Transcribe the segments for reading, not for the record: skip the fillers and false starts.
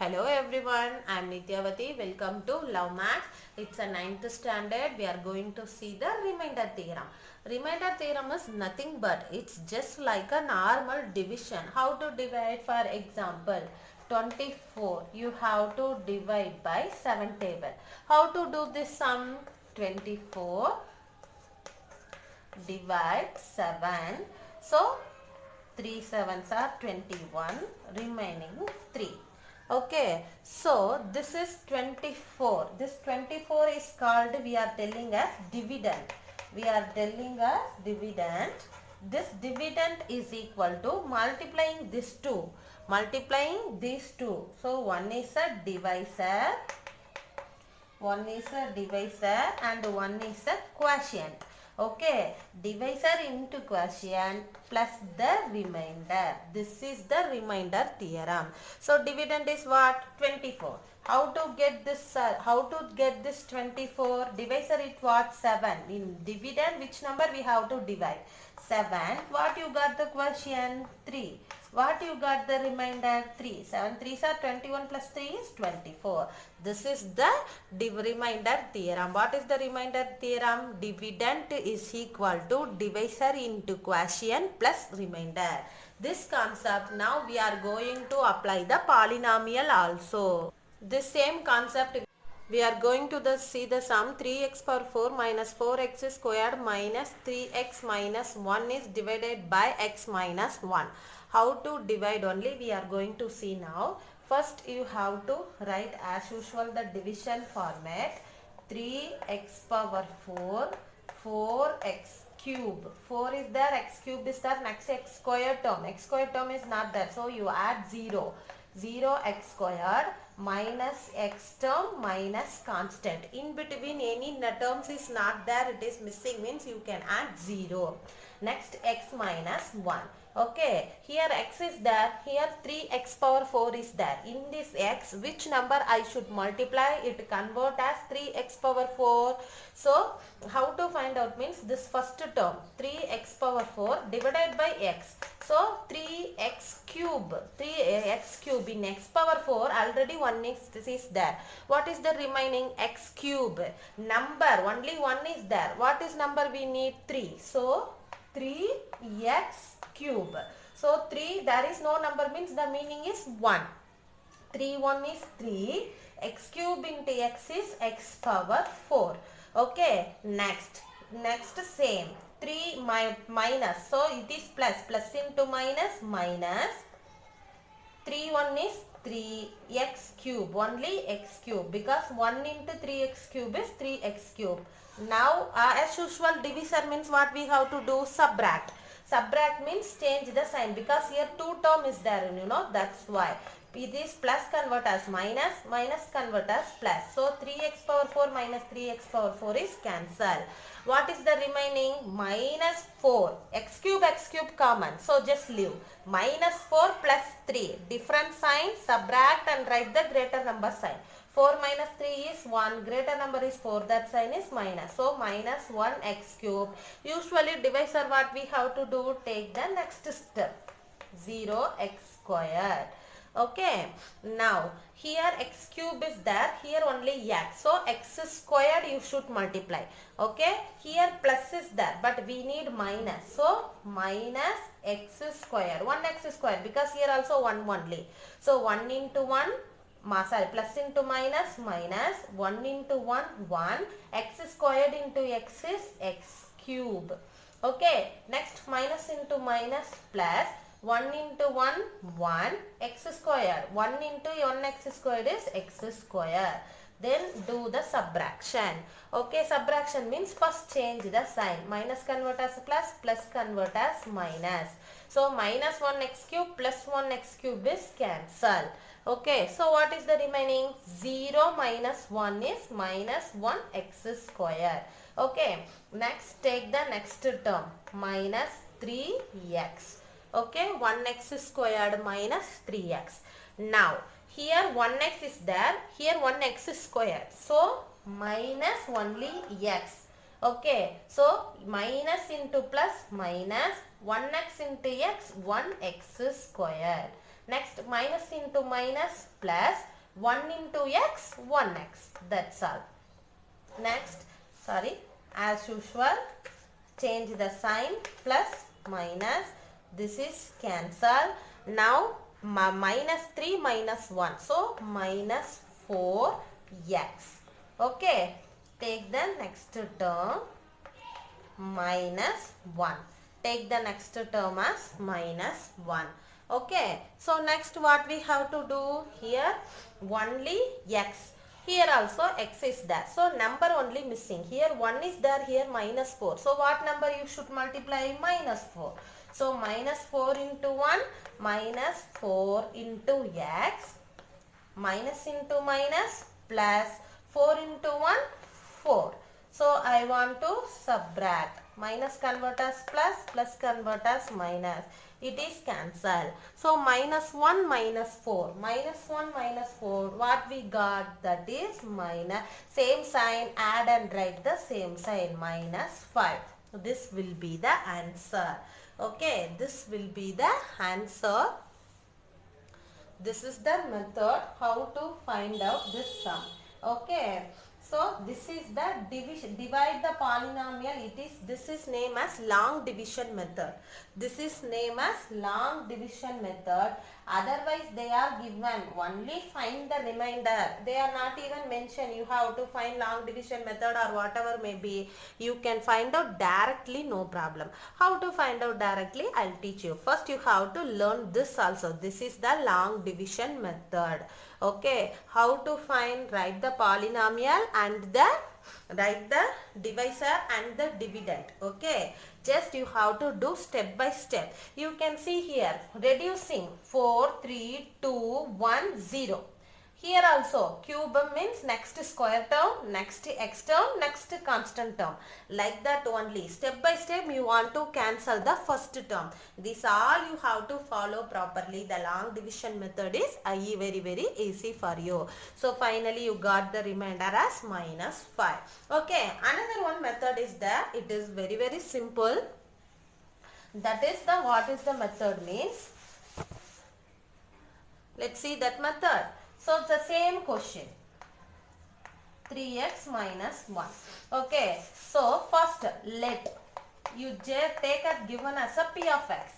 Hello everyone, I am Nityavati. Welcome to Love Maths. It's a 9th standard. We are going to see the remainder theorem. Remainder theorem is nothing but it's just like a normal division. How to divide? For example, 24. You have to divide by 7 table. How to do this sum? 24 divide 7. So 3 sevens are 21, remaining 3. Okay, so this is 24. This 24 is called, we are telling as dividend. We are telling as dividend. This dividend is equal to multiplying this two. Multiplying these two. So one is a divisor. One is a divisor and one is a quotient. Okay, divisor into quotient plus the remainder. This is the remainder theorem. So dividend is what? 24. How to get this? How to get this 24? Divisor it what? 7. In dividend, which number we have to divide? 7. What you got the quotient? 3. What you got the remainder? 3. 7 3s are 21 plus 3 is 24. This is the remainder theorem. What is the remainder theorem? Dividend is equal to divisor into quotient plus remainder. This concept now we are going to apply the polynomial also. This same concept we are going to see the sum 3x power 4 minus 4x squared minus 3x minus 1 is divided by x minus 1. How to divide only we are going to see now. First you have to write as usual the division format. 3x power 4, 4x cube. 4 is there, x cube is there, next x squared term. X squared term is not there, so you add 0. 0x squared minus x term minus constant. In between any terms is not there, it is missing, means you can add 0. Next x minus 1. Okay, here x is there, here 3x power 4 is there. In this x, which number I should multiply? It convert as 3x power 4. So, how to find out means this first term 3x power 4 divided by x. So, 3x cube. 3x cube in x power 4 already 1 is there. What is the remaining? X cube. Number, only 1 is there. What is number we need? 3. So, 3x cube. So 3, there is no number means the meaning is 1. 3 1 is 3. X cube into x is x power 4. Okay, next same 3 minus, so it is plus into minus 3 1 is 3x cube, only x cube, because 1 into 3x cube is 3x cube. Now as usual divisor means what we have to do? Subtract. Subtract means change the sign, because here 2 term is there, that's why. It is plus convert as minus, minus convert as plus. So 3x power 4 minus 3x power 4 is cancelled. What is the remaining? Minus 4. X cube common. So just leave. Minus 4 plus 3. Different sign, subtract and write the greater number sign. 4 minus 3 is 1. Greater number is 4. That sign is minus. So minus 1x cube. Usually divisor what we have to do? Take the next step. 0x squared. Okay, now here x cube is there, here only x, so x squared you should multiply. Okay, here plus is there, but we need minus, so minus x squared, 1x squared, because here also 1 only. So 1 into 1, plus into minus, 1 into 1, 1, x squared into x is x cube. Okay, next minus into minus plus, 1 into 1, 1, x squared. 1 into 1x squared is x squared. Then do the subtraction. Okay, subtraction means first change the sign. Minus convert as plus, plus convert as minus. So, minus 1x cube plus 1x cube is cancelled. Okay, so what is the remaining? 0 minus 1 is minus 1x squared. Okay, next take the next term. Minus 3x. Okay, 1x squared minus 3x. Now, here 1x is there, here 1x squared. So, minus only x. Okay, so minus into plus minus 1x into x, 1x squared. Next, minus into minus plus 1 into x, 1x. That's all. Next, sorry, as usual, change the sign, plus minus. This is cancel. Now, minus 3 minus 1. So, minus 4x. Okay. Take the next term, minus 1. Take the next term as minus 1. Okay. So, next what we have to do here? Only x. Here also x is there. So, number only missing. Here 1 is there, here minus 4. So, what number you should multiply? Minus 4. So, minus 4 into 1, minus 4 into x, minus into minus, plus 4 into 1, 4. So, I want to subtract. Minus convert as plus, plus convert as minus. It is cancelled. So, minus 1 minus 4. Minus 1 minus 4. What we got? That is minus. Same sign, add and write the same sign. Minus 5. So, this will be the answer. Okay, this will be the answer. This is the method how to find out this sum. Okay. So, this is the division, divide the polynomial. This is named as long division method. This is named as long division method. Otherwise, they are given only find the remainder. They are not even mentioned. You have to find long division method or whatever may be. You can find out directly, no problem. How to find out directly? I'll teach you. First, you have to learn this also. This is the long division method. Okay, how to find, write the polynomial and write the divisor and the dividend. Okay, just you have to do step by step. You can see here, reducing 4, 3, 2, 1, 0. Here also, cube means next square term, next x term, next constant term. Like that only. Step by step you want to cancel the first term. This all you have to follow properly. The long division method is very easy for you. So finally you got the remainder as minus 5. Okay, another one method is there. It is very simple. That is the, what is the method means. Let's see that method. So, it's the same question. 3x minus 1. Okay. So, first let you take as given as a p of x.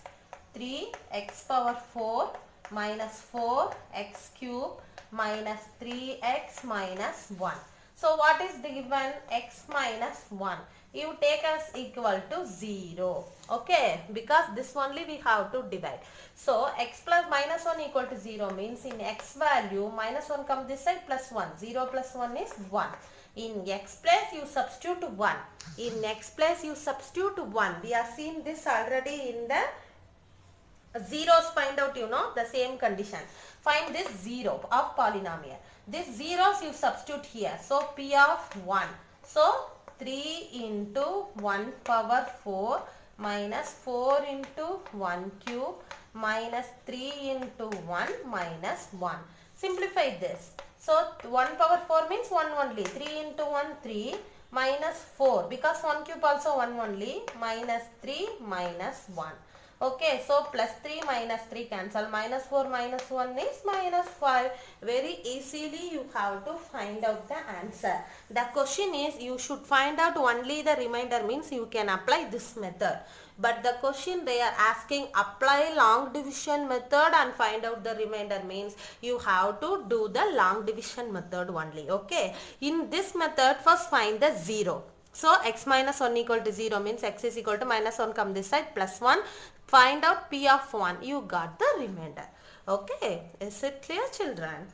3x power 4 minus 4x cube minus 3x minus 1. So, what is the given? X minus 1. You take as equal to 0. Okay, because this only we have to divide. So, x plus minus 1 equal to 0 means in x value minus 1 comes this side, plus 1. 0 plus 1 is 1. In x place you substitute 1. In x place you substitute 1. We have seen this already in the zeros. Find out, you know, the same condition. Find this 0 of polynomial. This zeros you substitute here. So, p of 1. So, 3 into 1 power 4 minus 4 into 1 cube minus 3 into 1 minus 1. Simplify this. So, 1 power 4 means 1 only. 3 into 1, 3 minus 4. Because 1 cube also 1 only. Minus 3 minus 1. Okay, so plus 3 minus 3 cancel. Minus 4 minus 1 is minus 5. Very easily you have to find out the answer. The question is you should find out only the remainder, means you can apply this method. But the question they are asking apply long division method and find out the remainder, means you have to do the long division method only. Okay, in this method first find the 0. So, x minus 1 equal to 0 means x is equal to minus 1 come this side, plus 1. Find out p of 1. You got the remainder. Okay. Is it clear, children?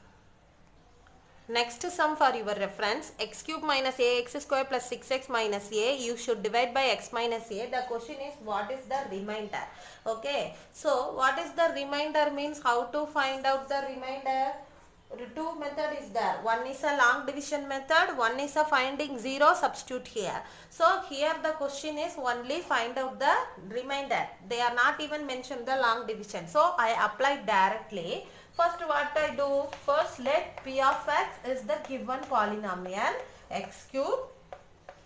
Next sum for your reference. X cube minus ax square plus 6x minus a. You should divide by x minus a. The question is what is the remainder? Okay. So, what is the remainder means how to find out the remainder? Two method is there. One is a long division method, one is a finding 0, substitute here. So here the question is only find out the remainder. They are not even mentioned the long division. So I apply directly. First what I do? First let p of x is the given polynomial x cube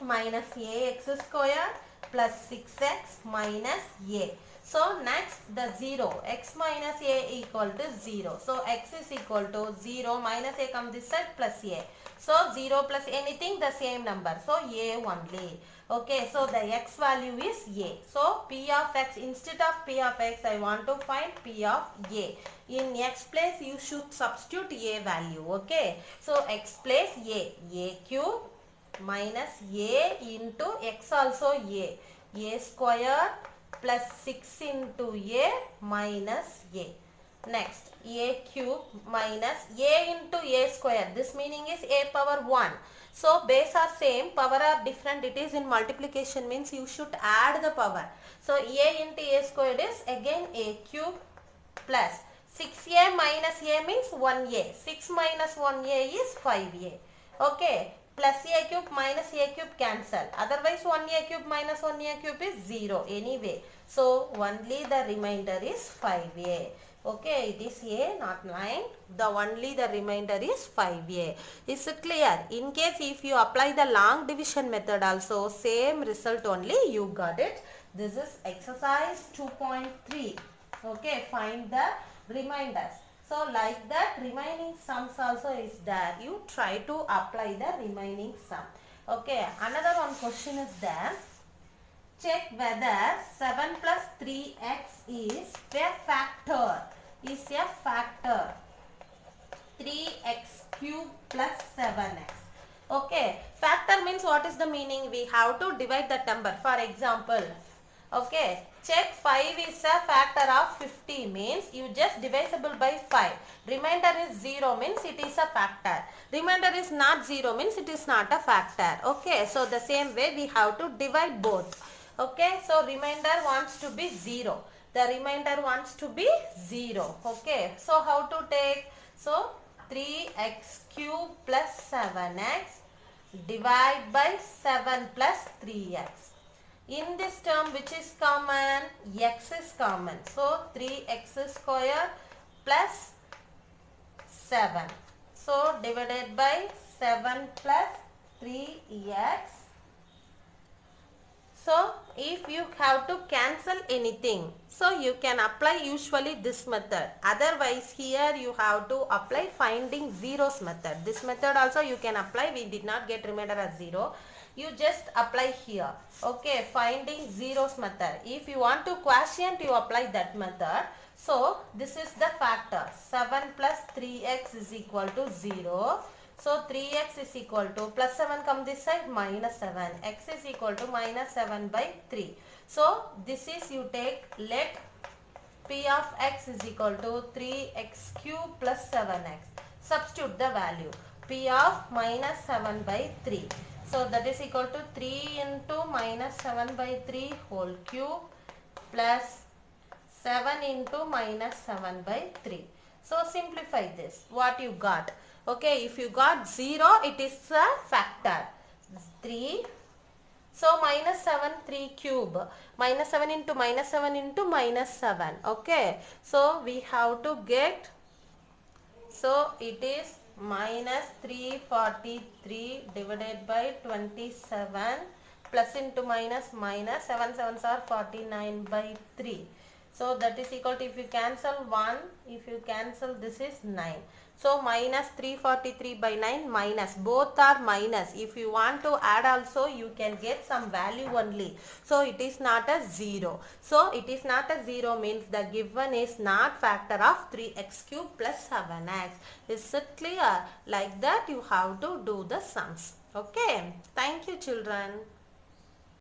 minus ax square plus 6x minus a. So next the 0, x minus a equal to 0. So x is equal to 0 minus a comes this side plus a. So 0 plus anything the same number. So a only. Okay, so the x value is a. So p of x, instead of p of x I want to find p of a. In x place you should substitute a value. Okay, so x place a cube minus a into x also a square plus 6 into a minus a. Next a cube minus a into a square, this meaning is a power 1. So base are same, power are different, it is in multiplication, means you should add the power. So a into a squared is again a cube plus 6a minus a means 1a. 6 minus 1a is 5a. Okay, plus a cube minus a cube cancel. Otherwise 1a cube minus 1a cube is 0 anyway. So only the remainder is 5a. Okay, it is a, not 9. The only the remainder is 5a. Is it clear? In case if you apply the long division method also, same result only you got it. This is exercise 2.3. Okay, find the remainders. So like that remaining sums also is there. You try to apply the remaining sum. Okay, another one question is there. Check whether 7 plus 3x is a factor. Is a factor. 3x cube plus 7x. Okay, factor means what is the meaning? We have to divide that number. For example, okay, check 5 is a factor of 50 means you just divisible by 5. Remainder is 0 means it is a factor. Remainder is not 0 means it is not a factor. Okay, so the same way we have to divide both. Okay, so remainder wants to be 0. The remainder wants to be 0. Okay, so how to take? So 3x cube plus 7x divide by 7 plus 3x. In this term which is common? X is common. So 3x square plus 7. So divided by 7 plus 3x. So if you have to cancel anything, so you can apply usually this method. Otherwise here you have to apply finding zeros method. This method also you can apply. We did not get remainder as 0. You just apply here. Okay, finding zeros method. If you want to quotient, you apply that method. So this is the factor. 7 plus 3x is equal to 0. So 3x is equal to plus 7 come this side minus 7. X is equal to minus 7 by 3. So this is you take, let p of x is equal to 3x cube plus 7x. Substitute the value. P of minus 7 by 3. So that is equal to 3 into minus 7 by 3 whole cube plus 7 into minus 7 by 3. So simplify this. What you got? Okay, if you got 0, it is a factor. 3. So minus 7, 3 cube. Minus 7 into minus 7 into minus 7. Okay. So we have to get. So it is minus 343 divided by 27 plus into minus 7 sevens are 49 by 3. So that is equal to, if you cancel 1, if you cancel this is 9. So minus 343 by 9 minus, both are minus. If you want to add also you can get some value only. So it is not a 0. So it is not a 0 means the given is not factor of 3x cube plus 7x. Is it clear? Like that you have to do the sums. Okay. Thank you children.